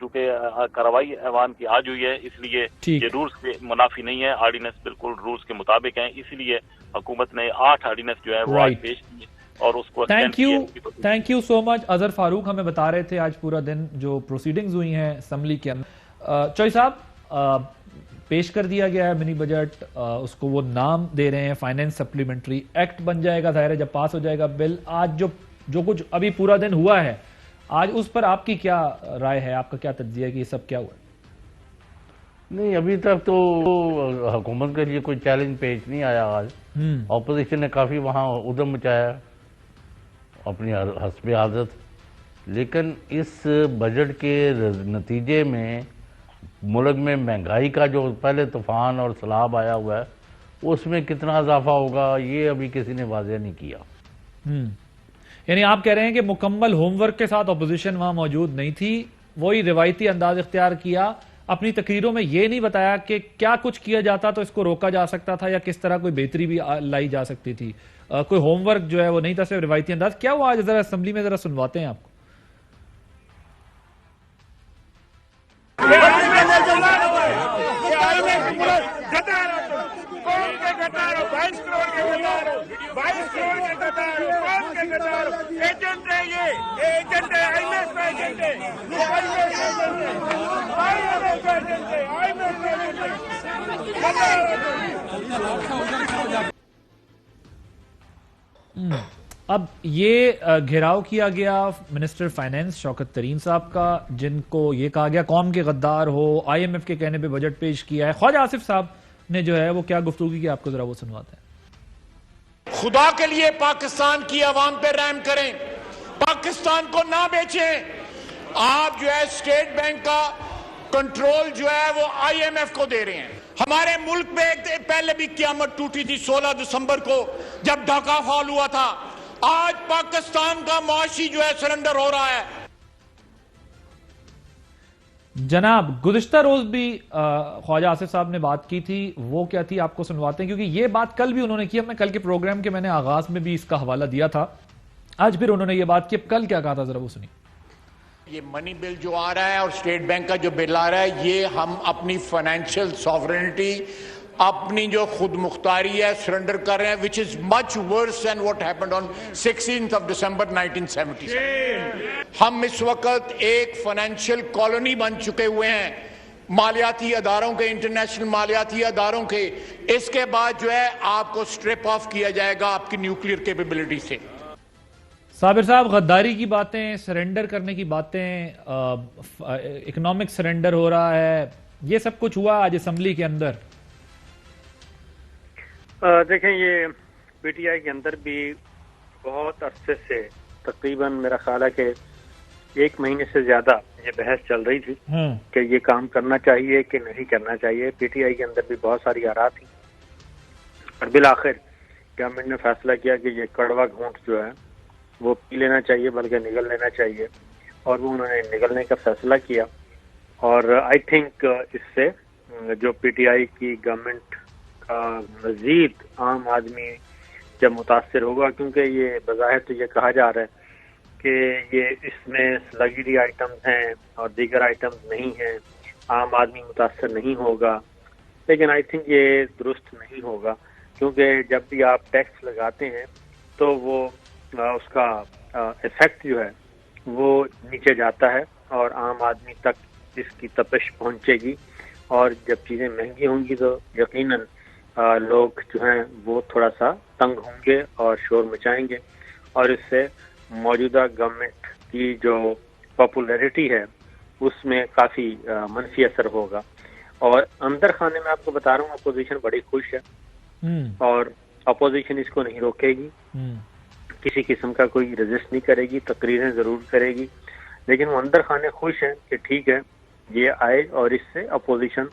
چونکہ کارروائی ایوان کی آج ہوئی ہے اس لیے یہ رولز کے منافی نہیں ہے، آرڈیننس بالکل رولز کے مطابق ہیں، اسی لیے حکومت نے 8 آرڈیننس جو ہے وہ آج پیش کیے اور اس کو تھینک یو سو مچ. اظہر فاروق ہمیں بتا رہے تھے آج پورا دن جو پروسیڈنگز ہوئی ہیں اسمبلی کے اندر. چوئی صاحب پیش کر دیا گیا ہے منی بجٹ، اس کو وہ نام دے رہے ہیں فائنینس سپلیمنٹری ایکٹ بن جائے گا، ظاہر ہے جب پاس ہو جائے گا بل. آج جو کچھ ابھی پورا دن ہوا ہے آج اس پر آپ کی کیا رائے ہے، آپ کا کیا تجزیہ ہے کہ یہ سب کیا ہوا ہے؟ نہیں، ابھی تک تو حکومت کے لیے کوئی چیلنج پیش نہیں آیا. آج اپوزیشن نے کافی وہاں ادھم مچایا اپنی حسب عادت، لیکن اس بجٹ کے نتیجے میں ملک میں مہنگائی کا جو پہلے طوفان اور سیلاب آیا ہوا ہے اس میں کتنا اضافہ ہوگا یہ ابھی کسی نے واضح نہیں کیا. یعنی آپ کہہ رہے ہیں کہ مکمل ہوم ورک کے ساتھ اپوزیشن وہاں موجود نہیں تھی، وہی روایتی انداز اختیار کیا، اپنی تقریروں میں یہ نہیں بتایا کہ کیا کچھ کیا جاتا تو اس کو روکا جا سکتا تھا یا کس طرح کوئی بہتری بھی لائی جا سکتی تھی. کوئی ہوم ورک جو ہے وہ نہیں تھا، صرف روایتی انداز. کیا ہوا آج ذرا اسمبلی میں ذرا سنواتے ہیں آپ کو. اب یہ گھیراؤ کیا گیا منسٹر فائنینس شوکت ترین صاحب کا، جن کو یہ کہا گیا قوم کے غدار ہو، آئی ایم ایف کے کہنے پہ بجٹ پیش کیا ہے. خواجہ آصف صاحب نے جو ہے وہ کیا گفتگو کی آپ کو ذرا وہ سنواتے ہیں. خدا کے لیے پاکستان کی عوام پہ رحم کریں، پاکستان کو نہ بیچیں. آپ جو ہے اسٹیٹ بینک کا کنٹرول جو ہے وہ آئی ایم ایف کو دے رہے ہیں. ہمارے ملک میں پہلے بھی قیامت ٹوٹی تھی 16 دسمبر کو جب ڈھاکہ فال ہوا تھا. آج پاکستان کا معاشی جو ہے سرنڈر ہو رہا ہے. جناب گزشتہ روز بھی خواجہ آصف صاحب نے بات کی تھی، وہ کیا تھی آپ کو سنواتے ہیں، کیونکہ یہ بات کل بھی انہوں نے کی. میں کل کے پروگرام کے میں نے آغاز میں بھی اس کا حوالہ دیا تھا، آج پھر انہوں نے یہ بات کی. اب کل کیا کہا تھا ذرا وہ سنی. یہ منی بل جو آ رہا ہے اور اسٹیٹ بینک کا جو بل آ رہا ہے، یہ ہم اپنی فائنینشیل سوورنٹی، اپنی جو خود مختاری ہے سرنڈر کر رہے ہیں، which is much worse than what happened on 16th of December 1977. ہم اس وقت ایک فائنینشیل کالونی بن چکے ہوئے ہیں مالیاتی اداروں کے، انٹرنیشنل مالیاتی اداروں کے. اس کے بعد جو ہے آپ کو سٹرپ آف کیا جائے گا آپ کی نیوکلیئر کیپیبلٹی سے. صابر صاحب غداری کی باتیں، سرنڈر کرنے کی باتیں، اکنامک سرنڈر ہو رہا ہے، یہ سب کچھ ہوا آج اسمبلی کے اندر. دیکھیں یہ پی ٹی آئی کے اندر بھی بہت عرصے سے تقریباً میرا خیال ہے کہ 1 مہینے سے زیادہ یہ بحث چل رہی تھی کہ یہ کام کرنا چاہیے کہ نہیں کرنا چاہیے. پی ٹی آئی کے اندر بھی بہت ساری آراء تھی اور بالآخر گورنمنٹ نے فیصلہ کیا کہ یہ کڑوا گھونٹ جو ہے وہ پی لینا چاہیے بلکہ نگل لینا چاہیے، اور وہ انہوں نے نگلنے کا فیصلہ کیا. اور آئی تھنک اس سے جو پی ٹی آئی کی گورنمنٹ کا مزید عام آدمی جب متاثر ہوگا، کیونکہ یہ بظاہر تو یہ کہا جا رہا ہے کہ یہ اس میں لگژری آئٹمز ہیں اور دیگر آئٹمز نہیں ہیں، عام آدمی متاثر نہیں ہوگا. لیکن آئی تھنک یہ درست نہیں ہوگا، کیونکہ جب بھی آپ ٹیکس لگاتے ہیں تو وہ اس کا ایفیکٹ جو ہے وہ نیچے جاتا ہے اور عام آدمی تک اس کی تپش پہنچے گی، اور جب چیزیں مہنگی ہوں گی تو یقیناً لوگ جو ہیں وہ تھوڑا سا تنگ ہوں گے اور شور مچائیں گے، اور اس سے موجودہ گورنمنٹ کی جو پاپولیرٹی ہے اس میں کافی منفی اثر ہوگا. اور اندر خانے میں آپ کو بتا رہا ہوں اپوزیشن بڑی خوش ہے اور اپوزیشن اس کو نہیں روکے گی، کسی قسم کا کوئی رجسٹ نہیں کرے گی، تقریریں ضرور کرے گی، لیکن وہ اندر خانے خوش ہیں کہ ٹھیک ہے یہ آئے اور اس سے اپوزیشن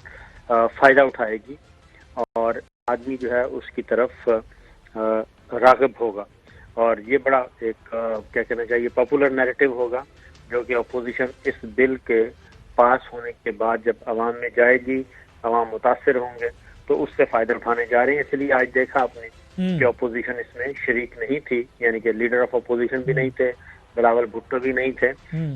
فائدہ اٹھائے گی اور آدمی جو ہے اس کی طرف راغب ہوگا. اور یہ بڑا ایک کیا کہنا چاہیے پاپولر نیریٹو ہوگا جو کہ اپوزیشن اس بل کے پاس ہونے کے بعد جب عوام میں جائے گی، عوام متاثر ہوں گے تو اس سے فائدہ اٹھانے جا رہے ہیں. اس لیے آج دیکھا آپ نے کہ اپوزیشن اس میں شریک نہیں تھی، یعنی کہ لیڈر آف اپوزیشن بھی نہیں تھے، بلاول بھٹو بھی نہیں تھے،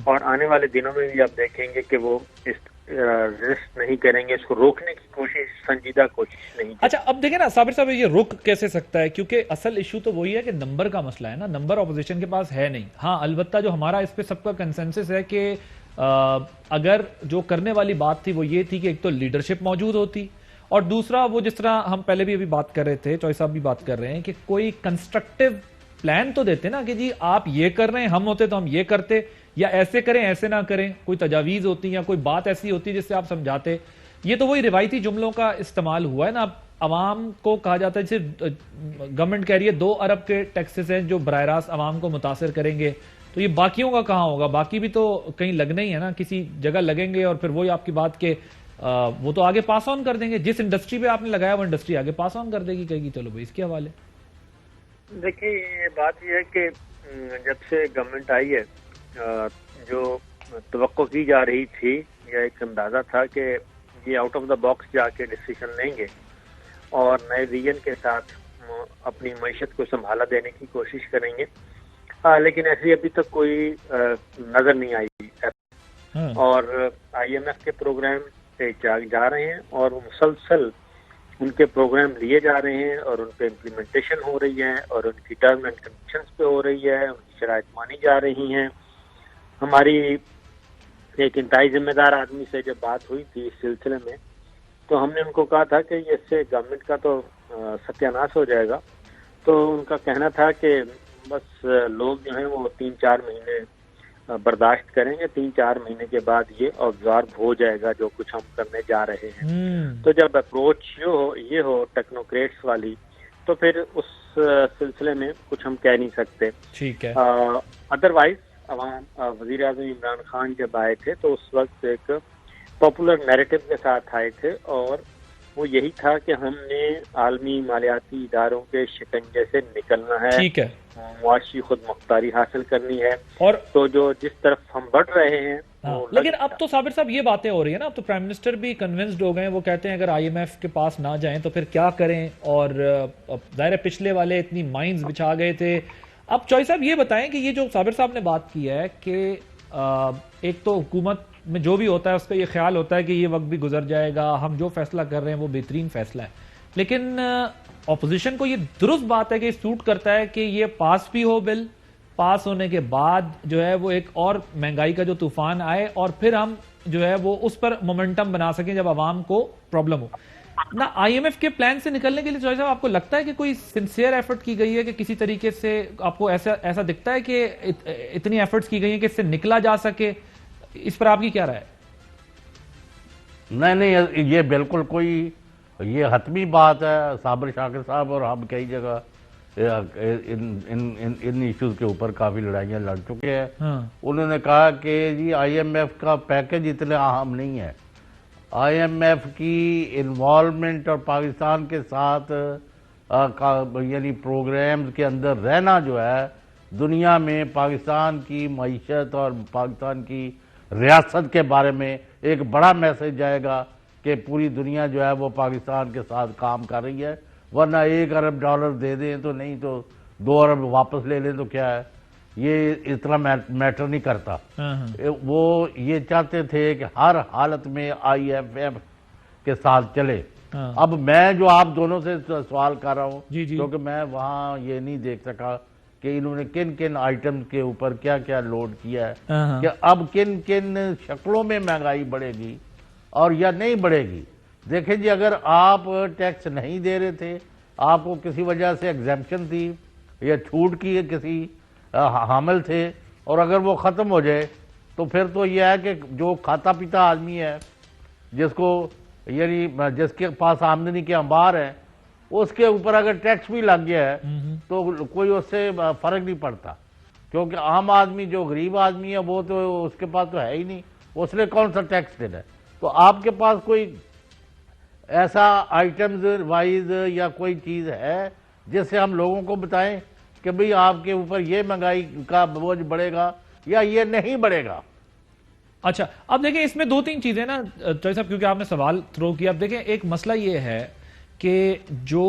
اور آنے والے دنوں میں بھی آپ دیکھیں گے کہ وہ اس ریسٹ نہیں کریں گے، اس کو روکنے کی کوشش، سنجیدہ کوشش نہیں کریں۔ اچھا اب دیکھیں نا صابر صاحب، یہ رک کیسے سکتا ہے؟ کیونکہ اصل ایشو تو وہی ہے کہ نمبر کا مسئلہ ہے نا، نمبر اپوزیشن کے پاس ہے نہیں۔ ہاں البتہ جو ہمارا اس پہ سب کا کنسنسس ہے کہ اگر جو کرنے والی بات تھی وہ یہ تھی کہ ایک تو لیڈرشپ موجود ہوتی، اور دوسرا وہ جس طرح ہم پہلے بھی ابھی بات کر رہے تھے، چوہے صاحب بھی بات کر رہے ہیں، کہ کوئی کنسٹرکٹیو پلان تو دیتے نا کہ جی آپ یہ کر رہے ہیں، ہم ہوتے تو ہم یہ کرتے، یا ایسے کریں ایسے نہ کریں، کوئی تجاویز ہوتی یا کوئی بات ایسی ہوتی جس سے آپ سمجھاتے۔ یہ تو وہی روایتی جملوں کا استعمال ہوا ہے نا۔ اب عوام کو کہا جاتا ہے جیسے گورنمنٹ کہہ رہی ہے 2 ارب کے ٹیکسز ہیں جو براہ راست عوام کو متاثر کریں گے، تو یہ باقیوں کا کہاں ہوگا؟ باقی بھی تو کہیں لگنے ہی ہے نا، کسی جگہ لگیں گے، اور پھر وہی آپ کی بات کہ وہ تو آگے پاس آن کر دیں گے، جس انڈسٹری پہ آپ نے لگایا وہ انڈسٹری آگے پاس آن کر دے گی، کہے گی چلو بھائی اس کے حوالے۔ دیکھیے یہ بات یہ ہے کہ جب سے گورنمنٹ آئی ہے، جو توقع کی جا رہی تھی یا ایک اندازہ تھا کہ یہ آؤٹ آف دا باکس جا کے ڈیسیشن لیں گے اور نئے ویژن کے ساتھ اپنی معیشت کو سنبھالا دینے کی کوشش کریں گے، لیکن ایسی ابھی تک کوئی نظر نہیں آئی، اور آئی ایم ایف کے پروگرام پہ جا رہے ہیں، اور وہ مسلسل ان کے پروگرام لیے جا رہے ہیں، اور ان پہ امپلیمنٹیشن ہو رہی ہے، اور ان کی ٹرم اینڈ کنڈیشنز پہ ہو رہی ہے، ان کی شرائط مانی جا رہی ہیں۔ ہماری ایک انتہائی ذمہ دار آدمی سے جب بات ہوئی تھی اس سلسلے میں، تو ہم نے ان کو کہا تھا کہ اس سے گورنمنٹ کا تو ستیہ ناش ہو جائے گا، تو ان کا کہنا تھا کہ بس لوگ جو ہیں وہ 3-4 مہینے برداشت کریں گے، 3-4 مہینے کے بعد یہ آبزارو ہو جائے گا جو کچھ ہم کرنے جا رہے ہیں۔ تو جب اپروچ یہ ہو ٹیکنوکریٹس والی، تو پھر اس سلسلے میں کچھ ہم کہہ نہیں سکتے۔ ٹھیک ہے۔ ادروائز وزیر اعظم عمران خان جب آئے تھے تو اس وقت ایک پاپولر نیریٹو کے ساتھ آئے تھے، اور وہ یہی تھا کہ ہم نے عالمی مالیاتی اداروں کے شکنجے سے نکلنا ہے، ٹھیک ہے، معاشی خود مختاری حاصل کرنی ہے، اور تو جو جس طرف ہم بڑھ رہے ہیں لیکن اب تو صابر صاحب یہ باتیں ہو رہی ہیں نا، اب تو پرائم منسٹر بھی کنونسڈ ہو گئے ہیں، وہ کہتے ہیں اگر آئی ایم ایف کے پاس نہ جائیں تو پھر کیا کریں، اور ظاہر پچھلے والے اتنی مائنز بچھا گئے تھے۔ اب چوہے صاحب یہ بتائیں کہ یہ جو صابر صاحب نے بات کی ہے کہ ایک تو حکومت میں جو بھی ہوتا ہے اس کا یہ خیال ہوتا ہے کہ یہ وقت بھی گزر جائے گا، ہم جو فیصلہ کر رہے ہیں وہ بہترین فیصلہ ہے، لیکن اپوزیشن کو یہ درست بات ہے کہ سوٹ کرتا ہے کہ یہ پاس بھی ہو، بل پاس ہونے کے بعد جو ہے وہ ایک اور مہنگائی کا جو طوفان آئے، اور پھر ہم جو ہے وہ اس پر مومنٹم بنا سکیں جب عوام کو پرابلم ہو نہ۔ آئی ایم ایف کے پلان سے نکلنے کے لیے چوہے صاحب آپ کو لگتا ہے کہ کوئی سنسیئر ایفرٹ کی گئی ہے، کہ کسی طریقے سے آپ کو ایسا دکھتا ہے کہ اتنی ایفرٹس کی گئی ہیں کہ اس سے نکلا جا سکے؟ اس پر آپ کی کیا رائے ہے؟ نہیں، یہ بالکل کوئی یہ حتمی بات ہے۔ صابر شاکر صاحب اور ہم کئی جگہ ان ایشوز کے اوپر کافی لڑائیاں لڑ چکے ہیں۔ انہوں نے کہا کہ جی آئی ایم ایف کا پیکج اتنا اہم نہیں ہے، آئی ایم ایف کی انوالومنٹ اور پاکستان کے ساتھ یعنی پروگرامز کے اندر رہنا جو ہے، دنیا میں پاکستان کی معیشت اور پاکستان کی ریاست کے بارے میں ایک بڑا میسج جائے گا کہ پوری دنیا جو ہے وہ پاکستان کے ساتھ کام کر رہی ہے، ورنہ $1 ارب دے دیں تو نہیں تو 2 ارب واپس لے لیں تو کیا ہے، یہ اتنا میٹر نہیں کرتا۔ وہ یہ چاہتے تھے کہ ہر حالت میں آئی ایم ایف کے ساتھ چلے۔ اب میں جو آپ دونوں سے سوال کر رہا ہوں، کیونکہ میں وہاں یہ نہیں دیکھ سکا کہ انہوں نے کن کن آئٹم کے اوپر کیا کیا لوڈ کیا ہے، کہ اب کن کن شکلوں میں مہنگائی بڑھے گی اور یا نہیں بڑھے گی۔ دیکھیں جی، اگر آپ ٹیکس نہیں دے رہے تھے، آپ کو کسی وجہ سے ایگزیمپشن تھی یا چھوٹ کی کسی حامل تھے، اور اگر وہ ختم ہو جائے تو پھر تو یہ ہے کہ جو کھاتا پیتا آدمی ہے، جس کو یعنی جس کے پاس آمدنی کے انبار ہیں، اس کے اوپر اگر ٹیکس بھی لگ گیا ہے تو کوئی اس سے فرق نہیں پڑتا، کیونکہ عام آدمی جو غریب آدمی ہے وہ تو اس کے پاس تو ہے ہی نہیں، اس نے کون سا ٹیکس دینا ہے۔ تو آپ کے پاس کوئی ایسا آئٹمز وائز یا کوئی چیز ہے جس سے ہم لوگوں کو بتائیں کہ بھئی آپ کے اوپر یہ مہنگائی کا بوجھ بڑھے گا یا یہ نہیں بڑھے گا؟ اچھا اب دیکھیں اس میں 2-3 چیزیں نا چوہے صاحب، کیونکہ آپ نے سوال تھرو کیا۔ اب دیکھیں ایک مسئلہ یہ ہے کہ جو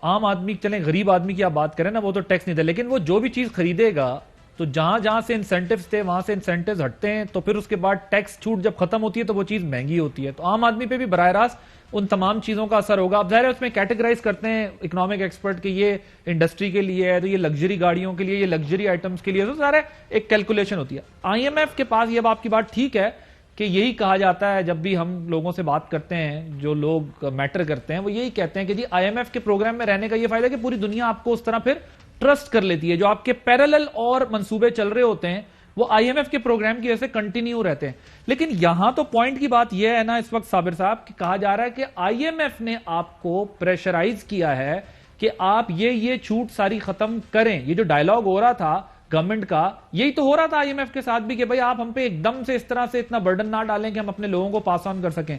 عام آدمی، چلیں غریب آدمی کی آپ بات کریں نا، وہ تو ٹیکس نہیں دے، لیکن وہ جو بھی چیز خریدے گا تو جہاں جہاں سے انسینٹیوز تھے وہاں سے انسینٹیوز ہٹتے ہیں تو پھر اس کے بعد ٹیکس چھوٹ جب ختم ہوتی ہے تو وہ چیز مہنگی ہوتی ہے. تو عام آدمی پہ بھی براہ راست ان تمام چیزوں کا اثر ہوگا. اب ظاہر ہے اس میں کیٹیگرائز کرتے ہیں اکنامک ایکسپرٹ کہ یہ انڈسٹری کے لیے ہے, تو یہ لگژری گاڑیوں کے لیے, یہ لگژری آئٹمس کے لیے, تو ظاہر ہے ایک کیلکولیشن ہوتی ہے. آئی ایم ایف کے پاس یہ آپ کی بات ٹھیک ہے کہ یہی کہا جاتا ہے جب بھی ہم لوگوں سے بات کرتے ہیں, جو لوگ میٹر کرتے ہیں وہ یہی کہتے ہیں کہ جی آئی ایم ایف کے پروگرام میں رہنے کا یہ فائدہ ہے کہ پوری دنیا آپ کو اس طرح پھر ٹرسٹ کر لیتی ہے. جو آپ کے پیرالل اور منصوبے چل رہے ہوتے ہیں وہ آئی ایم ایف کے پروگرام کی وجہ سے کنٹینیو رہتے ہیں. لیکن یہاں تو پوائنٹ کی بات یہ ہے نا اس وقت صابر صاحب کہ کہا جا رہا ہے کہ آئی ایم ایف نے آپ کو پریشرائز کیا ہے کہ آپ یہ چھوٹ ساری ختم کریں. یہ جو ڈائیلاگ ہو رہا تھا گورنمنٹ کا, یہی تو ہو رہا تھا آئی ایم ایف کے ساتھ بھی کہ بھائی آپ ہم پہ ایک دم سے اس طرح سے اتنا برڈن نہ ڈالیں کہ ہم اپنے لوگوں کو پاس آن کر سکیں.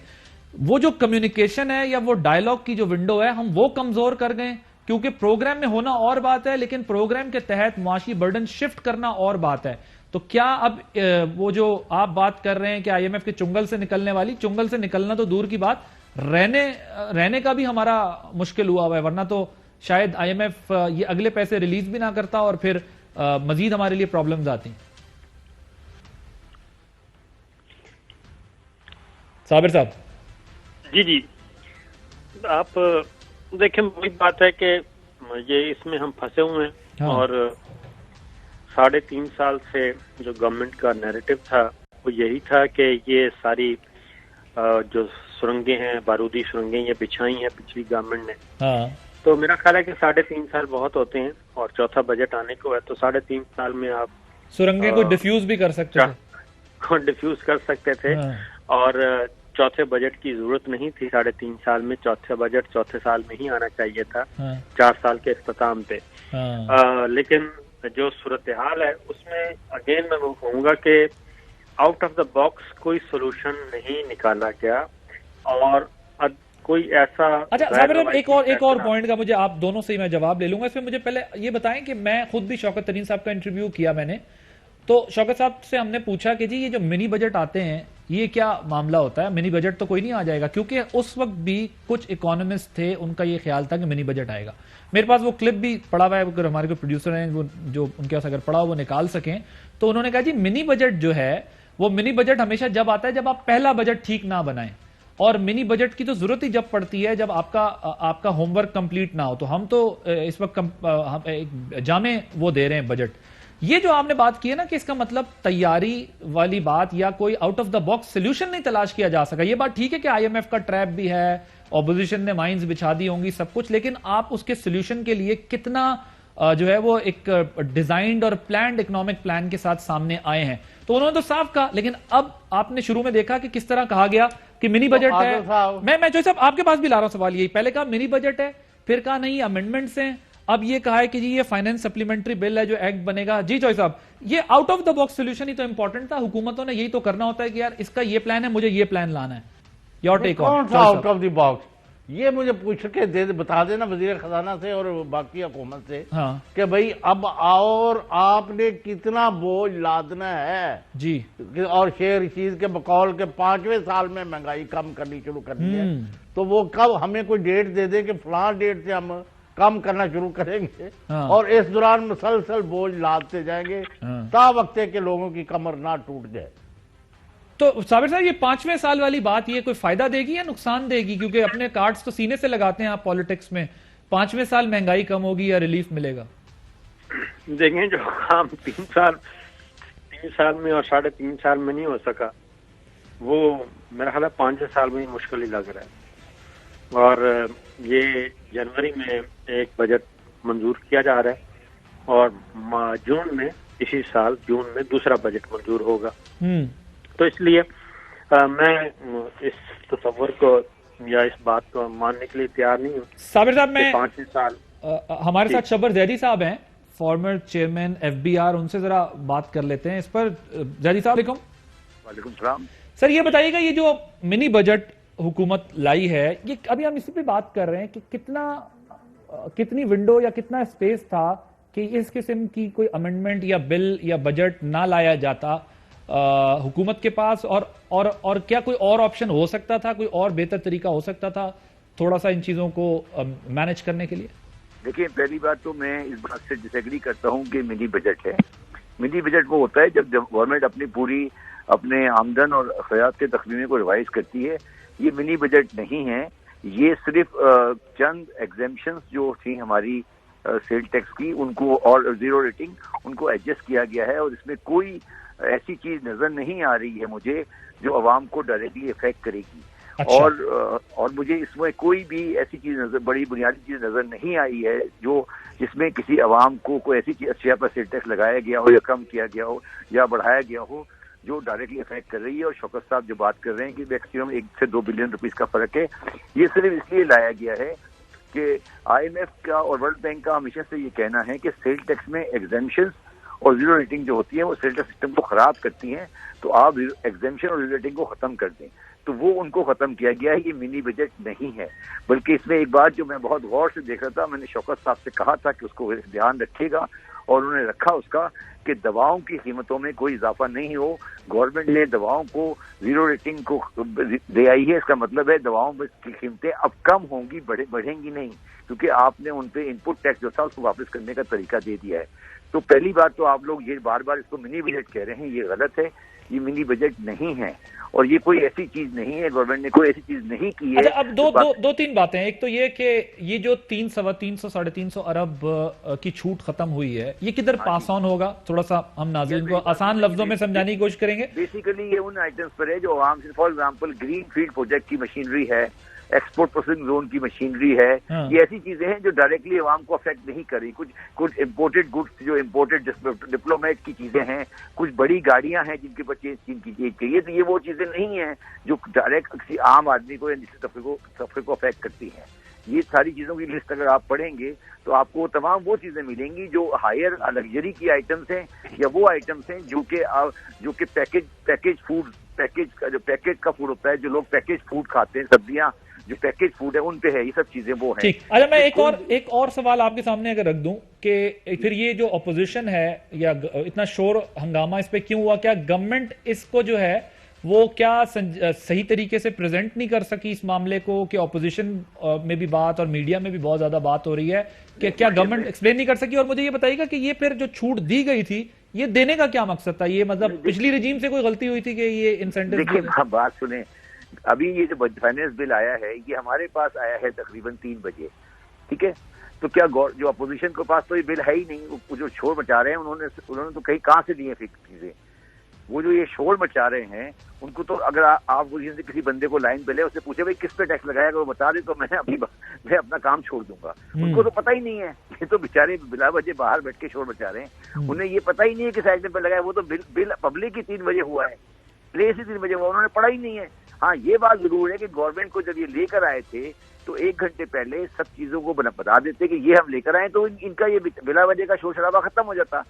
وہ جو کمیونیکیشن ہے یا وہ ڈائیلاگ کی جو ونڈو ہے ہم وہ کمزور کر گئے, کیونکہ پروگرام میں ہونا اور بات ہے لیکن پروگرام کے تحت معاشی برڈن شفٹ کرنا اور بات ہے. تو کیا اب وہ جو آپ بات کر رہے ہیں کہ آئی ایم ایف کے چنگل سے نکلنے والی, چنگل سے نکلنا تو دور کی بات, رہنے کا بھی ہمارا مشکل ہوا ہے, ورنہ تو شاید آئی ایم ایف یہ اگلے پیسے ریلیز بھی نہ کرتا اور پھر مزید ہمارے لیے پرابلمز آتی. صابر صاحب جی آپ دیکھیں وہی بات ہے کہ یہ اس میں ہم پھنسے ہوئے ہیں اور 3.5 سال سے جو گورنمنٹ کا نیریٹو تھا وہ یہی تھا کہ یہ ساری جو سرنگیں ہیں, بارودی سرنگیں یہ بچھائی ہیں پچھلی گورنمنٹ نے. تو میرا خیال ہے کہ 3.5 سال بہت ہوتے ہیں اور چوتھا بجٹ آنے کو ہے, تو 3.5 سال میں آپ سرنگیں کو ڈیفیوز بھی کر سکتے تھے, ڈیفیوز کر سکتے تھے اور چوتھے بجٹ کی ضرورت نہیں تھی 3.5 سال میں. چوتھے بجٹ چوتھے سال میں ہی آنا چاہیے تھا 4 سال کے اختتام پہ. لیکن جو صورتحال ہے اس میں اگین میں وہ کہوں گا کہ آؤٹ آف دا باکس کوئی سولوشن نہیں نکالا گیا اور کوئی ایسا. اچھا صابر ایک اور پوائنٹ کا مجھے آپ دونوں سے ہی میں جواب لے لوں گا. اس میں مجھے پہلے یہ بتائیں کہ میں خود بھی شوکت ترین صاحب کا انٹرویو کیا میں نے, تو شوکت صاحب سے ہم نے پوچھا کہ جی یہ جو منی بجٹ آتے ہیں یہ کیا معاملہ ہوتا ہے, منی بجٹ تو کوئی نہیں آ جائے گا, کیونکہ اس وقت بھی کچھ اکانومسٹ تھے ان کا یہ خیال تھا کہ منی بجٹ آئے گا. میرے پاس وہ کلپ بھی پڑا ہوا ہے, اگر ہمارے کوئی پروڈیوسر ہیں وہ جو ان کے پاس اگر پڑا ہو وہ نکال سکیں, تو انہوں نے کہا جی منی بجٹ جو ہے وہ منی بجٹ ہمیشہ جب آتا ہے جب آپ پہلا بجٹ ٹھیک نہ بنائیں, اور منی بجٹ کی تو ضرورت ہی جب پڑتی ہے جب آپ کا ہوم ورک کمپلیٹ نہ ہو. تو ہم تو اس وقت جامع وہ دے رہے ہیں بجٹ. یہ جو آپ نے بات کی ہے نا کہ اس کا مطلب تیاری والی بات یا کوئی out of the box solution نہیں تلاش کیا جا سکا. یہ بات ٹھیک ہے کہ آئی ایم ایف کا ٹریپ بھی ہے, اپوزیشن نے مائنز بچھا دی ہوں گی سب کچھ, لیکن آپ اس کے سولوشن کے لیے کتنا جو ہے وہ ایک ڈیزائنڈ اور پلانڈ اکنامک پلان کے ساتھ سامنے آئے ہیں. تو انہوں نے تو صاف کہا, لیکن اب آپ نے شروع میں دیکھا کہ کس طرح کہا گیا کہ منی بجٹ ہے. میں جو صاحب آپ کے پاس بھی لا رہا ہوں سوال یہی, پہلے کہا منی بجٹ ہے, پھر کہا نہیں امینڈمنٹس ہیں, اب یہ کہا ہے کہ جی یہ فائنانس سپلیمنٹری بل ہے جو ایکٹ بنے گا. جی چوئی صاحب یہ out of the box solution ہی تو امپورٹنٹ تھا, حکومتوں نے یہی تو کرنا ہوتا ہے کہ یار اس کا یہ پلان ہے مجھے یہ پلان لانا ہے. Your take on. Out of the box یہ مجھے پوچھ کے بتا دینا وزیر خزانہ سے اور باقی حکومت سے کہ بھئی اب اور آپ نے کتنا بوجھ لادنا ہے جی, اور شیئر چیز کے بقول کے 5ویں سال میں مہنگائی کم کرنی شروع کرنی ہے, تو وہ کب ہمیں کوئی ڈیٹ دے دے کہ فلاں ڈیٹ سے ہم کم کرنا شروع کریں گے اور اس دوران مسلسل بوجھ لادتے جائیں گے تا وقت ہے کہ لوگوں کی کمر نہ ٹوٹ جائے. تو صابر صاحب یہ 5ویں سال والی بات یہ کوئی فائدہ دے گی یا نقصان دے گی, کیونکہ اپنے کارڈز تو سینے سے لگاتے ہیں آپ پالیٹکس میں, 5ویں سال مہنگائی کم ہوگی یا ریلیف ملے گا؟ دیکھیں جو کام 3 سال میں اور 3.5 سال میں نہیں ہو سکا وہ میرا خیال ہے 5ویں سال میں ہی مشکل ہی لگ رہا ہے. اور یہ جنوری میں ایک بجٹ منظور کیا جا رہا ہے اور جون میں اسی سال جون میں دوسرا بجٹ منظور ہوگا. تو اس لیے میں اس تصور کو یا اس بات کو ماننے کے لیے تیار نہیں ہوں. صابر صاحب میں 5 سال ہمارے ساتھ شبر زیدی صاحب ہیں, فارمر چیئرمین FBR, ان سے ذرا بات کر لیتے ہیں اس پر. زیدی صاحب علیکم. وعلیکم السلام. سر یہ بتائیے گا یہ جو منی بجٹ حکومت لائی ہے یہ ابھی ہم اسی پہ بات کر رہے ہیں کہ کتنی ونڈو یا کتنا اسپیس تھا کہ اس قسم کی کوئی امینڈمنٹ یا بل یا بجٹ نہ لایا جاتا حکومت کے پاس, اور کیا کوئی اور آپشن ہو سکتا تھا, کوئی اور بہتر طریقہ ہو سکتا تھا تھوڑا سا ان چیزوں کو مینج کرنے کے لیے؟ دیکھیں پہلی بات تو میں اس بات سے ڈس ایگری کرتا ہوں کہ منی بجٹ ہے. منی بجٹ وہ ہوتا ہے جب گورنمنٹ اپنی پوری اپنے آمدن اور اخراجات کے تخمینے کو ریوائز کرتی ہے. یہ منی بجٹ نہیں ہے, یہ صرف چند ایگزیمپشنز جو تھیں ہماری سیل ٹیکس کی ان کو اور زیرو ریٹنگ ان کو ایڈجسٹ کیا گیا ہے, اور اس میں کوئی ایسی چیز نظر نہیں آ رہی ہے مجھے جو عوام کو ڈائریکٹلی افیکٹ کرے گی. اور مجھے اس میں کوئی بھی ایسی چیز بڑی بنیادی چیز نظر نہیں آئی ہے جو جس میں کسی عوام کو کوئی ایسی چیز اشیاء پر سیل ٹیکس لگایا گیا ہو یا کم کیا گیا ہو یا بڑھایا گیا ہو جو ڈائریکٹلی افیکٹ کر رہی ہے. اور شوکت صاحب جو بات کر رہے ہیں کہ میکسیمم 1 سے 2 بلین روپیز کا فرق ہے, یہ صرف اس لیے لایا گیا ہے کہ آئی ایم ایف کا اور ورلڈ بینک کا ہمیشہ سے یہ کہنا ہے کہ سیل ٹیکس میں ایگزیمپشنز اور زیرو ریٹنگ جو ہوتی ہے وہ سیل ٹیکس سسٹم کو خراب کرتی ہیں, تو آپ ایگزیمپشن اور زیرو ریٹنگ کو ختم کر دیں. تو وہ ان کو ختم کیا گیا ہے, یہ منی بجٹ نہیں ہے. بلکہ اس میں ایک بات جو میں بہت غور سے دیکھ رہا تھا, میں نے شوکت صاحب سے کہا تھا کہ اس کو دھیان رکھے گا, اور انہوں نے رکھا اس کا کہ دواؤں کی قیمتوں میں کوئی اضافہ نہیں ہو. گورنمنٹ نے دواؤں کو زیرو ریٹنگ کو دے آئی ہے, اس کا مطلب ہے دواؤں کی قیمتیں اب کم ہوں گی, بڑھیں گی نہیں, کیونکہ آپ نے ان پہ ان پٹ ٹیکس جو تھا اس کو واپس کرنے کا طریقہ دے دیا ہے. تو پہلی بات تو آپ لوگ یہ بار بار اس کو منی بجٹ کہہ رہے ہیں, یہ غلط ہے, یہ منی بجٹ نہیں ہے اور یہ کوئی ایسی چیز نہیں ہے, گورنمنٹ نے کوئی ایسی چیز نہیں کی ہے. اب دو تین باتیں. ایک تو یہ کہ یہ جو 300 ساڑھے 300 ارب کی چھوٹ ختم ہوئی ہے, یہ کدھر پاس آن ہوگا؟ تھوڑا سا ہم ناظرین کو آسان لفظوں میں سمجھانے کی کوشش کریں گے. بیسیکلی یہ ان آئٹمس پر ہے جو عوام سے, for example green field project کی مشینری ہے, ایکسپورٹ پروسیسنگ زون کی مشینری ہے, یہ ایسی چیزیں ہیں جو ڈائریکٹلی عوام کو افیکٹ نہیں کر رہی. کچھ امپورٹڈ گڈس جو امپورٹڈ ڈپلومیٹ کی چیزیں ہیں, کچھ بڑی گاڑیاں ہیں جن کے پرچیز کی چاہیے, تو یہ وہ چیزیں نہیں ہیں جو ڈائریکٹ کسی عام آدمی کو یا نچلے طبقے کو افیکٹ کرتی ہیں. یہ ساری چیزوں کی لسٹ اگر آپ پڑھیں گے تو آپ کو تمام وہ چیزیں ملیں گی جو ہائر لگژری کی آئٹمس ہیں یا وہ آئٹمس ہیں جو کہ پیکج فوڈ, پیکج کا فوڈ ہوتا ہے, جو لوگ پیکج فوڈ کھاتے ہیں, سبزیاں جو پیکج فوڈ ہے ان پہ ہے, یہ سب چیزیں وہ ہیں. ٹھیک. اچھا, میں ایک اور سوال آپ کے سامنے اگر رکھ دوں کہ پھر یہ جو اپوزیشن ہے یا اتنا شور ہنگامہ اس پہ کیوں ہوا؟ کیا گورنمنٹ اس کو جو ہے وہ کیا صحیح طریقے سے پریزنٹ نہیں کر سکی اس معاملے کو, کہ اپوزیشن میں بھی بات اور میڈیا میں بھی بہت زیادہ بات ہو رہی ہے کہ کیا گورنمنٹ ایکسپلین نہیں کر سکی؟ اور مجھے یہ بتائیے گا کہ یہ پھر جو چھوٹ دی گئی تھی یہ دینے کا کیا مقصد تھا؟ یہ مطلب پچھلی رجیم سے کوئی غلطی ہوئی تھی کہ یہ انسینٹیو؟ دیکھیں بات سنیں, ابھی یہ جو فائنینس بل آیا ہے یہ ہمارے پاس آیا ہے تقریباً 3 بجے, ٹھیک ہے, تو کیا جو اپوزیشن کے پاس تو یہ بل ہے ہی نہیں. وہ جو شور مچا رہے ہیں انہوں نے تو کہاں سے دیے چیزیں. وہ جو یہ شور مچا رہے ہیں ان کو تو اگر آپ اپوزیشن سے کسی بندے کو لائن پہ لے, اس سے پوچھے بھائی کس پہ ٹیکس لگایا اگر وہ بتا دے تو میں اپنا کام چھوڑ دوں گا. ان کو تو پتہ ہی نہیں ہے, یہ تو بیچارے بلا وجہ باہر بیٹھ کے شور مچا رہے ہیں, انہیں یہ پتہ ہی نہیں ہے کہ سائڈ پہ لگایا. وہ تو بل پبلک ہی 3 بجے ہوا ہے, پلیس ہی 3 بجے ہوا, انہوں نے پڑھا ہی نہیں ہے. ہاں یہ بات ضرور ہے کہ گورنمنٹ کو جب یہ لے کر آئے تھے تو 1 گھنٹے پہلے سب چیزوں کو بتا دیتے کہ یہ ہم لے کر آئے, تو ان کا یہ بلا وجہ کا شور شرابہ ختم ہو جاتا.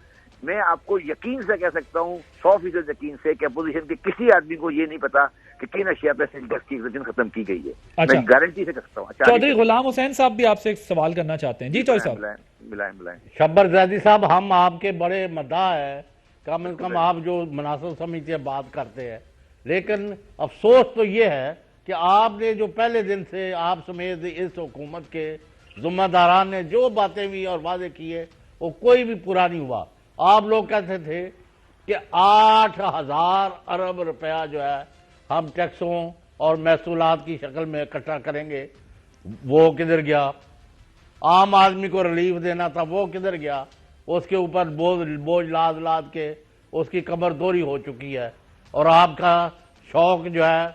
میں آپ کو یقین سے کہہ سکتا ہوں, 100% یقین سے, کہ اپوزیشن کے کسی آدمی کو یہ نہیں پتا کہ کن اشیاء پہ سیل ٹیکس کی ایگزیمشن ختم کی گئی ہے. میں گارنٹی سے کہہ سکتا ہوں. چودھری غلام حسین صاحب بھی آپ سے ایک سوال کرنا چاہتے ہیں. جی چودھری صاحب. بلائیں. شبر زیدی صاحب, ہم آپ کے بڑے مداح ہیں, کم از کم آپ جو مناسب سمجھتے ہیں بات کرتے ہیں, لیکن افسوس تو یہ ہے کہ آپ نے جو پہلے دن سے آپ سمیت اس حکومت کے ذمہ داران نے جو باتیں بھی اور وعدے کیے وہ کوئی بھی پورا نہیں ہوا. آپ لوگ کہتے تھے کہ 8,000 ارب روپیہ جو ہے ہم ٹیکسوں اور محصولات کی شکل میں اکٹھا کریں گے, وہ کدھر گیا؟ عام آدمی کو ریلیف دینا تھا, وہ کدھر گیا؟ اس کے اوپر بوجھ لاد کے اس کی کمر دوری ہو چکی ہے, اور آپ کا شوق جو ہے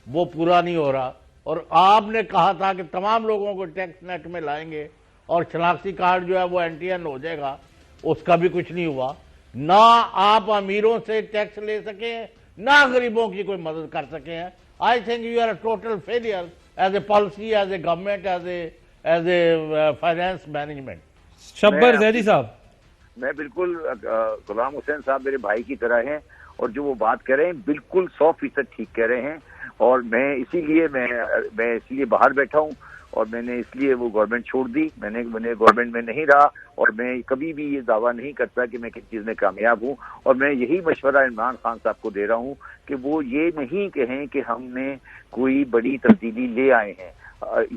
وہ پورا نہیں ہو رہا. اور آپ نے کہا تھا کہ تمام لوگوں کو ٹیکس نیٹ میں لائیں گے اور شناختی کارڈ جو ہے وہ NTN ہو جائے گا, اس کا بھی کچھ نہیں ہوا. نہ آپ امیروں سے ٹیکس لے سکے ہیں, نہ غریبوں کی کوئی مدد کر سکے ہیں. I think you are a total failure as a policy, as a government, as a finance management. Shabbar Zaidi صاحب, میں بالکل غلام حسین صاحب میرے بھائی کی طرح ہیں, اور جو وہ بات کر رہے ہیں بالکل 100% ٹھیک کہہ رہے ہیں. اور میں اسی لیے باہر بیٹھا ہوں, اور میں نے اس لیے وہ گورنمنٹ چھوڑ دی. میں نے گورنمنٹ میں نہیں رہا, اور میں کبھی بھی یہ دعویٰ نہیں کرتا کہ میں کسی چیز میں کامیاب ہوں. اور میں یہی مشورہ عمران خان صاحب کو دے رہا ہوں کہ وہ یہ نہیں کہیں کہ ہم نے کوئی بڑی تبدیلی لے آئے ہیں.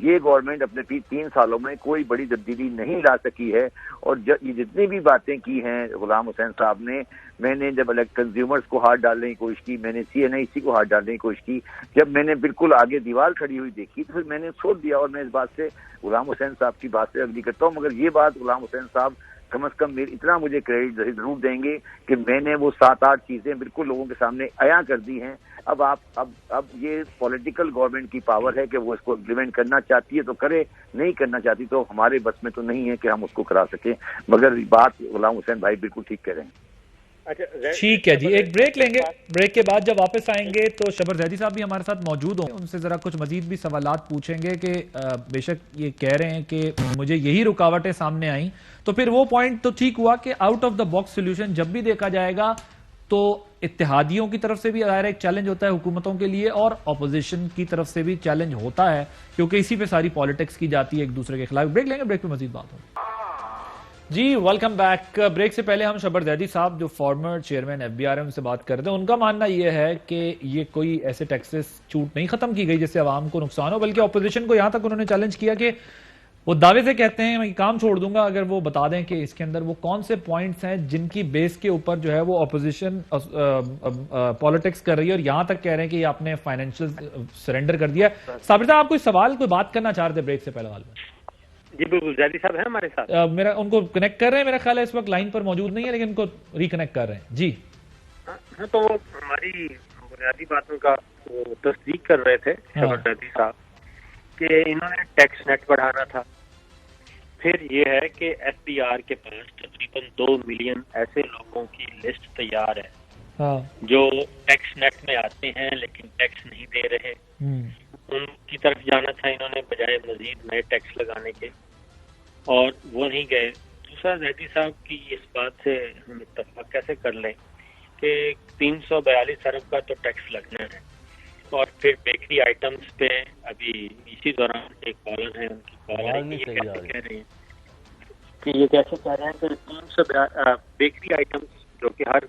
یہ گورنمنٹ اپنے 3 سالوں میں کوئی بڑی تبدیلی نہیں لا سکی ہے. اور یہ جتنی بھی باتیں کی ہیں غلام حسین صاحب نے, میں نے جب کنزیومرز کو ہاتھ ڈالنے کی کوشش کی, میں نے CNIC کو ہاتھ ڈالنے کی کوشش کی, جب میں نے بالکل آگے دیوار کھڑی ہوئی دیکھی تو پھر میں نے چھوڑ دیا. اور میں اس بات سے غلام حسین صاحب کی بات سے اگری کرتا ہوں, مگر یہ بات غلام حسین صاحب کم از کم اتنا مجھے کریڈٹ ضرور دیں گے کہ میں نے وہ 7-8 چیزیں بالکل لوگوں کے سامنے عیاں کر دی ہیں. اب یہ پولیٹیکل گورنمنٹ کی پاور ہے کہ وہ اس کو امپلیمنٹ کرنا چاہتی ہے تو کرے, نہیں کرنا چاہتی تو ہمارے بس میں تو نہیں ہے کہ ہم اس کو کرا سکیں. مگر بات غلام حسین بھائی بالکل ٹھیک کہہ رہے ہیں. ٹھیک ہے جی, ایک بریک لیں گے. بریک کے بعد جب واپس آئیں گے تو شبر زیدی صاحب بھی ہمارے ساتھ موجود ہوں, ان سے ذرا کچھ مزید بھی سوالات پوچھیں گے کہ بے شک یہ کہہ رہے ہیں کہ مجھے یہی رکاوٹیں سامنے آئیں, تو پھر وہ پوائنٹ تو ٹھیک ہوا کہ out of the box solution جب بھی دیکھا جائے گا تو اتحادیوں کی طرف سے بھی ظاہر ایک چیلنج ہوتا ہے حکومتوں کے لیے, اور اپوزیشن کی طرف سے بھی چیلنج ہوتا ہے, کیونکہ اسی پہ ساری پالیٹکس کی جاتی ہے ایک دوسرے کے خلاف. بریک لیں گے, بریک پہ مزید بات ہوگی. جی ویلکم بیک. بریک سے پہلے ہم شبر زیدی صاحب جو فارمر چیئرمین FBR ہیں ان سے بات کرتے ہیں. ان کا ماننا یہ ہے کہ یہ کوئی ایسے ٹیکسز چھوٹ نہیں ختم کی گئی جس سے عوام کو نقصان ہو, بلکہ اپوزیشن کو یہاں تک انہوں نے چیلنج کیا کہ وہ دعوے سے کہتے ہیں میں کام چھوڑ دوں گا اگر وہ بتا دیں کہ اس کے اندر وہ کون سے پوائنٹس ہیں جن کی بیس کے اوپر جو ہے وہ اپوزیشن پالیٹکس کر رہی ہے, اور یہاں تک کہہ رہے ہیں کہ یہ آپ نے فائنینشیل سرنڈر کر دیا. صابر صاحب آپ کوئی سوال کوئی بات کرنا چاہ رہے تھے بریک سے پہلے والے میں؟ جی بالکل, زیدی صاحب ہیں ہمارے ساتھ. میرا ان کو کنیکٹ کر رہے ہیں, میرا خیال ہے اس وقت لائن پر موجود نہیں ہے, لیکن ان کو ریکنیکٹ کر رہے ہیں. جی ہاں, تو وہ ہماری بنیادی باتوں کا تصدیق کر رہے تھے شبر زیدی صاحب کہ انہوں نے ٹیکس نیٹ بڑھانا تھا. پھر یہ ہے کہ FBR کے پاس تقریباً 2 ملین ایسے لوگوں کی لسٹ تیار ہے جو ٹیکس نیٹ میں آتے ہیں لیکن ٹیکس نہیں دے رہے. ان کی طرف جانا تھا انہوں نے بجائے مزید نئے ٹیکس لگانے کے, اور وہ نہیں گئے. دوسرا, زیدی صاحب کی اس بات سے ہم اتفاق کیسے کر لیں کہ 342 ارب کا تو ٹیکس لگنا ہے, اور پھر بیکری آئٹمس پہ ابھی اسی دوران ایک کالر ہے, ان کی کالر یہ کیسے کہہ رہے ہیں کہ 300 بیکری آئٹمس جو کہ ہر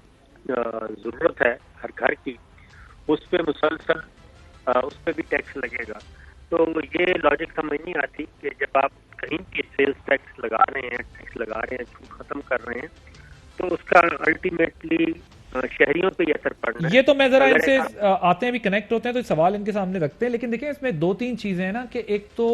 ضرورت ہے ہر گھر کی, اس پہ مسلسل اس پہ بھی ٹیکس لگے گا. تو یہ لاجک سمجھ نہیں آتی کہ جب آپ کہیں کی سیلز ٹیکس لگا رہے ہیں, چھوٹ ختم کر رہے ہیں, تو اس کا الٹیمیٹلی شہریوں پہ یہ اثر پڑنا ہے. یہ تو میں ذرا ان سے آتے ہیں بھی کنیکٹ ہوتے ہیں تو سوال ان کے سامنے رکھتے ہیں, لیکن دیکھیں اس میں 2-3 چیزیں ہیں نا, کہ ایک تو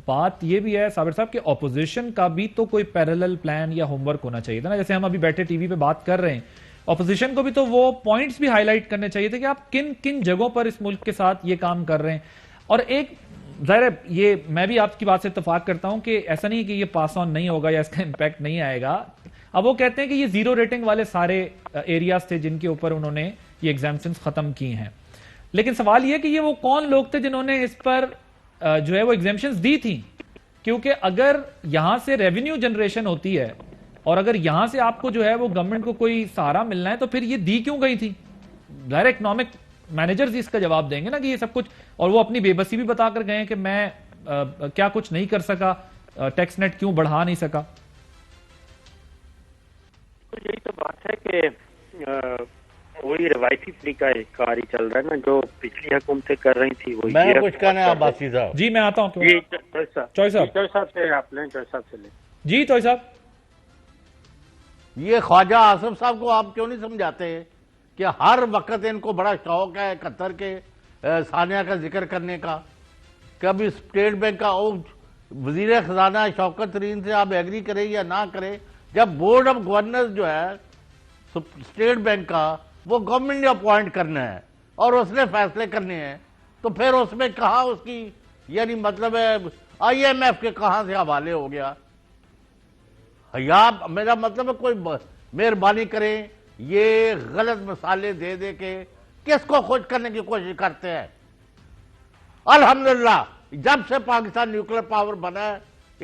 بات یہ بھی ہے صابر صاحب کہ اپوزیشن کا بھی تو کوئی پیرالل پلان یا ہوم ورک ہونا چاہیے تھا نا. جیسے ہم ابھی بیٹھے ٹی وی پہ بات کر رہے ہیں, اپوزیشن کو بھی تو وہ پوائنٹس بھی ہائی لائٹ کرنے چاہیے تھے کہ آپ کن کن جگہوں پر اس ملک کے ساتھ یہ کام کر رہے ہیں. اور ایک ظاہر ہے یہ میں بھی آپ کی بات سے اتفاق کرتا ہوں کہ ایسا نہیں کہ یہ پاس آن نہیں ہوگا یا اس کا امپیکٹ نہیں آئے گا. اب وہ کہتے ہیں کہ یہ 0 ریٹنگ والے سارے ایریاز تھے جن کے اوپر انہوں نے یہ ایگزامپشنز ختم کی ہیں, لیکن سوال یہ کہ یہ وہ کون لوگ تھے جنہوں نے اس پر جو ہے وہ ایگزامپشنز دی تھی, کیونکہ اگر یہاں سے ریونیو جنریشن ہوتی ہے اور اگر یہاں سے آپ کو جو ہے وہ گورنمنٹ کو کوئی سہارا ملنا ہے تو پھر یہ دی کیوں گئی تھی؟ ظاہر اکنامک مینیجرز اس کا جواب دیں گے نا کہ یہ سب کچھ, اور وہ اپنی بے بسی بھی بتا کر گئے کہ میں کیا کچھ نہیں کر سکا, ٹیکس نیٹ کیوں بڑھا نہیں سکا. یہی تو بات ہے کہ وہی روایتی طریقہ کار ہی چل رہا ہے نا جو پچھلی حکومتیں کر رہی تھی. میں کچھ کہنا ہے عباسی صاحب. جی میں آتا ہوں. چوئی صاحب سے آپ لیں, چوئی صاحب سے لیں. جی چوئی صاحب, یہ خواجہ آصف صاحب کو آپ کیوں نہیں سمجھاتے کہ ہر وقت ان کو بڑا شوق ہے قطر کے ثانیہ کا ذکر کرنے کا. کبھی اسٹیٹ بینک کا وزیر خزانہ شوکت ترین سے آپ ایگری کریں یا نہ کریں, جب بورڈ آف گورنر جو ہے اسٹیٹ بینک کا وہ گورنمنٹ نے اپوائنٹ کرنا ہے اور اس نے فیصلے کرنے ہیں, تو پھر اس میں کہاں اس کی یعنی مطلب ہے IMF کے کہاں سے حوالے ہو گیا. یا میرا مطلب ہے کوئی مہربانی کریں, یہ غلط مثالیں دے دے کے کس کو خوش کرنے کی کوشش کرتے ہیں. الحمدللہ جب سے پاکستان نیوکلیر پاور بنا ہے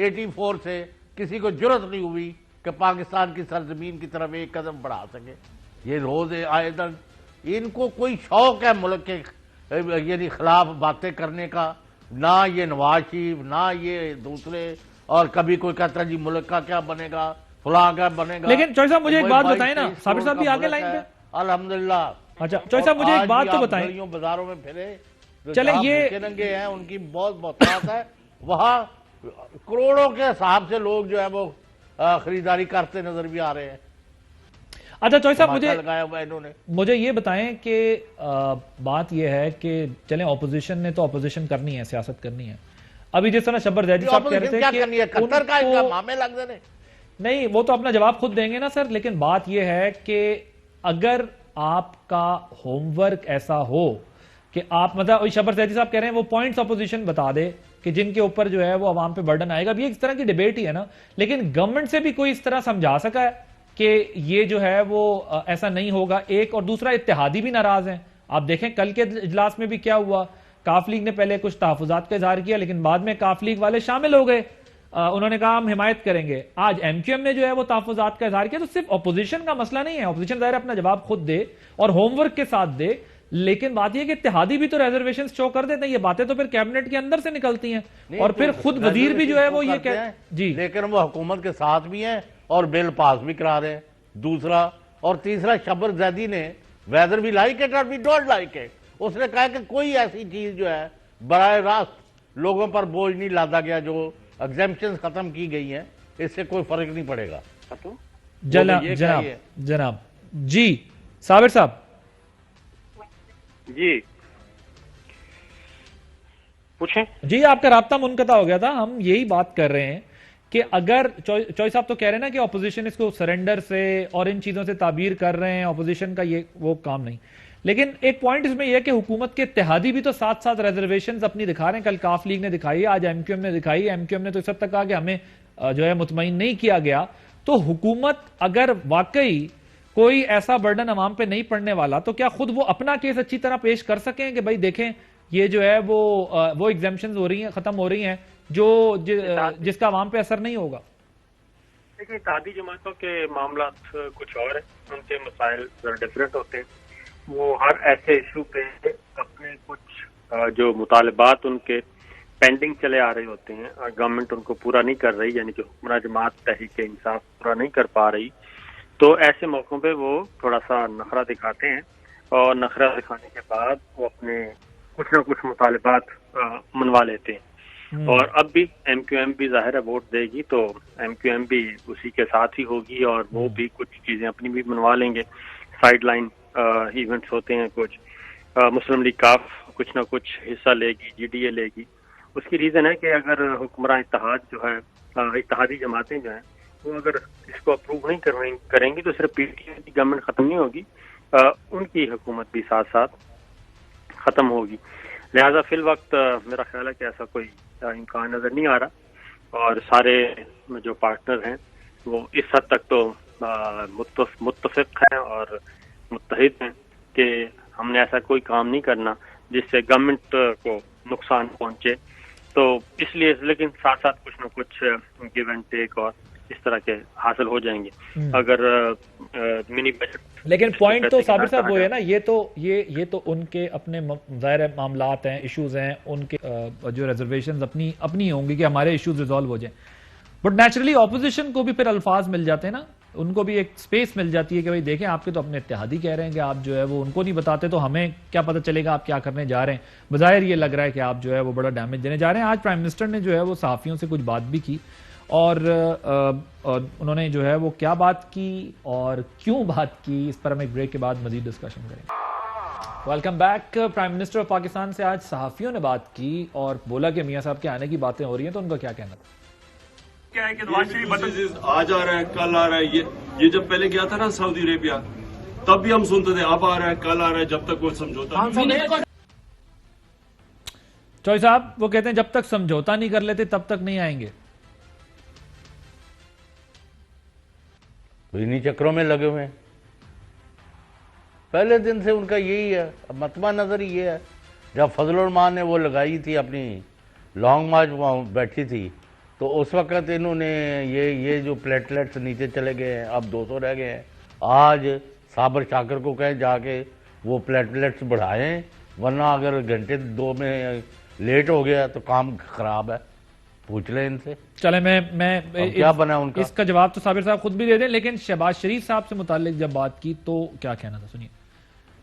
84 سے کسی کو جرت نہیں ہوئی کہ پاکستان کی سرزمین کی طرف ایک قدم بڑھا سکے. یہ روز آئے دن ان کو کوئی شوق ہے ملک کے یعنی خلاف باتیں کرنے کا, نہ یہ نواز شریف نہ یہ دوسرے, اور کبھی کوئی کہتا ہے جی ملک کا کیا بنے گا, فلاں کیا بنے گا. لیکن چوئی صاحب مجھے ایک بات بتائیں نا, صابر صاحب بھی آگے لائن پہ. الحمدللہ. اچھا چوئی صاحب مجھے ایک بات تو بتائیں, بازاروں میں پھرے چلیں یہ ننگے ہیں ان کی بہت بہت ہے، وہاں کروڑوں کے حساب سے لوگ جو ہے وہ خریداری کرتے نظر بھی آ رہے ہیں۔ اچھا چوئی صاحب مجھے یہ بتائیں کہ بات یہ ہے کہ چلیں اپوزیشن نے تو اپوزیشن کرنی ہے، سیاست کرنی ہے، ابھی جس طرح شبر زیدی صاحب کہہ رہے تھے نہیں وہ تو اپنا جواب خود دیں گے نا سر، لیکن بات یہ ہے کہ اگر آپ کا ہوم ورک ایسا ہو کہ آپ مطلب شبر زیدی صاحب کہہ رہے ہیں وہ پوائنٹس اپوزیشن بتا دے کہ جن کے اوپر جو ہے وہ عوام پہ برڈن آئے گا، اب یہ اس طرح کی ڈیبیٹ ہی ہے نا، لیکن گورنمنٹ سے بھی کوئی اس طرح سمجھا سکا ہے کہ یہ جو ہے وہ ایسا نہیں ہوگا؟ ایک اور دوسرا اتحادی بھی ناراض ہیں، آپ دیکھیں کل کے اجلاس میں بھی کیا ہوا، کاف لیگ نے پہلے کچھ تحفظات کا اظہار کیا لیکن بعد میں کاف لیگ والے شامل ہو گئے، انہوں نے کہا ہم حمایت کریں گے۔ آج ایم کیو ایم نے جو ہے وہ تحفظات کا اظہار کیا، تو صرف اپوزیشن کا مسئلہ نہیں ہے، اپوزیشن ظاہر اپنا جواب خود دے اور ہوم ورک کے ساتھ دے، لیکن بات یہ کہ اتحادی بھی تو ریزرویشن شو کر دیتے ہیں، یہ باتیں تو پھر کیبنٹ کے اندر سے نکلتی ہیں اور پھر خود وزیر بھی جو ہے وہ یہ کہتے ہیں جی، لیکن وہ حکومت کے ساتھ بھی ہیں اور بل پاس بھی کرا رہے ہیں۔ دوسرا اور تیسرا، شبر زیدی نے ویدر بھی لائک اٹ اور بھی ڈونٹ لائک اٹ، اس نے کہا کہ کوئی ایسی چیز جو ہے براہ راست لوگوں پر بوجھ نہیں لادا گیا، جو ایگزیمپشنز ختم کی گئی ہیں اس سے کوئی فرق نہیں پڑے گا۔ جناب جی صابر صاحب جی پوچھیں۔ جی آپ کا رابطہ منقطع ہو گیا تھا، ہم یہی بات کر رہے ہیں کہ اگر چوئی صاحب تو کہہ رہے ہیں نا کہ اپوزیشن اس کو سرنڈر سے اور ان چیزوں سے تعبیر کر رہے ہیں، اپوزیشن کا یہ وہ کام نہیں، لیکن ایک پوائنٹ اس میں یہ کہ حکومت کے اتحادی بھی تو ساتھ ساتھ ریزرویشنز اپنی دکھا رہے ہیں، کل کاف لیگ نے دکھائی ہے، آج ایم کیو ایم نے دکھائی ہے، ایم کیو ایم نے تو اس حد تک کہا کہ ہمیں جو ہے مطمئن نہیں کیا گیا، تو حکومت اگر واقعی کوئی ایسا برڈن عوام پہ نہیں پڑنے والا تو کیا خود وہ اپنا کیس اچھی طرح پیش کر سکیں کہ بھائی دیکھیں یہ جو ہے وہ ایگزیمپشنز ہو رہی ہیں، ختم ہو رہی ہیں جس کا عوام پہ اثر نہیں ہوگا؟ لیکن اتحادی جماعتوں کے معاملات کچھ اور ہیں، ان کے مسائل ذرا ڈفرینٹ ہوتے ہیں، وہ ہر ایسے ایشو پہ اپنے کچھ جو مطالبات ان کے پینڈنگ چلے آ رہے ہوتے ہیں، گورنمنٹ ان کو پورا نہیں کر رہی، یعنی جو حکمراں جماعت تحریک انصاف پورا نہیں کر پا رہی، تو ایسے موقعوں پہ وہ تھوڑا سا نخرہ دکھاتے ہیں اور نخرہ دکھانے کے بعد وہ اپنے کچھ نہ کچھ مطالبات منوا لیتے ہیں۔ اور اب بھی ایم کیو ایم بھی ظاہر ہے ووٹ دے گی تو ایم کیو ایم بھی اسی کے ساتھ ہی ہوگی اور وہ بھی کچھ چیزیں اپنی بھی منوا لیں گے، سائیڈ لائن ایونٹس ہوتے ہیں کچھ، مسلم لیگ کاف کچھ نہ کچھ حصہ لے گی، جی ڈی اے لے گی۔ اس کی ریزن ہے کہ اگر حکمراں اتحاد جو ہے، اتحادی جماعتیں جو ہیں وہ اگر اس کو اپروو نہیں کریں گی تو صرف پی ٹی آئی کی گورنمنٹ ختم نہیں ہوگی، ان کی حکومت بھی ساتھ ساتھ ختم ہوگی۔ لہذا فی الوقت میرا خیال ہے کہ ایسا کوئی امکان نظر نہیں آ رہا، اور سارے جو پارٹنر ہیں وہ اس حد تک تو متفق ہیں اور متحد ہیں کہ ہم نے ایسا کوئی کام نہیں کرنا جس سے گورنمنٹ کو نقصان پہنچے، تو اس لیے لیکن ساتھ ساتھ کچھ نہ کچھ گیو اینڈ ٹیک اور اس طرح کے حاصل ہو جائیں گے۔ اگر منی بجٹ، لیکن پوائنٹ تو صابر صاحب وہ ہے نا، یہ تو ان کے اپنے ظاہر معاملات ہیں، ایشوز ہیں، ان کے جو ریزرویشنز اپنی ہوں گی کہ ہمارے ایشوز ریزالو ہو جائیں، بٹ نیچرلی اپوزیشن کو بھی پھر الفاظ مل جاتے ہیں نا، ان کو بھی ایک سپیس مل جاتی ہے کہ بھائی دیکھیں آپ کے تو اپنے اتحادی کہہ رہے ہیں کہ آپ جو ہے وہ ان کو نہیں بتاتے تو ہمیں کیا پتہ چلے گا آپ کیا کرنے جا رہے ہیں، بظاہر یہ لگ رہا ہے کہ آپ جو ہے وہ بڑا ڈیمیج دینے جا رہے ہیں۔ آج پرائم منسٹر نے جو ہے وہ صحافیوں سے کچھ بات بھی کی اور انہوں نے جو ہے وہ کیا بات کی اور کیوں بات کی، اس پر ہم ایک بریک کے بعد مزید ڈسکشن کریں گے۔ Welcome back. Prime minister of Pakistan سے آج صحافیوں نے بات کی اور بولا کہ میاں صاحب کے آنے کی باتیں ہو رہی ہیں تو ان کا کیا کہنا تھا؟ کیا ہے کہ آج آ رہا ہے، کل آ رہا ہے، یہ جب پہلے گیا تھا نا سعودی عربیہ تب بھی ہم سنتے تھے اب آ رہا ہے، کل آ رہا ہے، جب تک کوئی سمجھوتا نہیں۔ چوئی صاحب وہ کہتے ہیں جب تک سمجھوتا نہیں کر لیتے تب تک نہیں آئیں گے، انہی چکروں میں لگے ہوئے ہیں، پہلے دن سے ان کا یہی ہے۔ اب مطمع نظر یہ ہے، جب فضل الرحمان نے وہ لگائی تھی اپنی لانگ مارچ وہاں بیٹھی تھی تو اس وقت انہوں نے یہ جو پلیٹلیٹس نیچے چلے گئے ہیں، اب 200 رہ گئے ہیں۔ آج صابر شاکر کو کہیں جا کے وہ پلیٹلیٹس بڑھائیں، ورنہ اگر گھنٹے 2 میں لیٹ ہو گیا تو کام خراب ہے، پوچھ لیں ان سے۔ چلے میں کیا بنا ان کا، اس کا جواب تو صابر صاحب خود بھی دے دیں، لیکن شہباز شریف صاحب سے متعلق جب بات کی تو کیا کہنا تھا، سنیے۔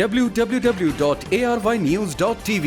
www.arvynews.tv।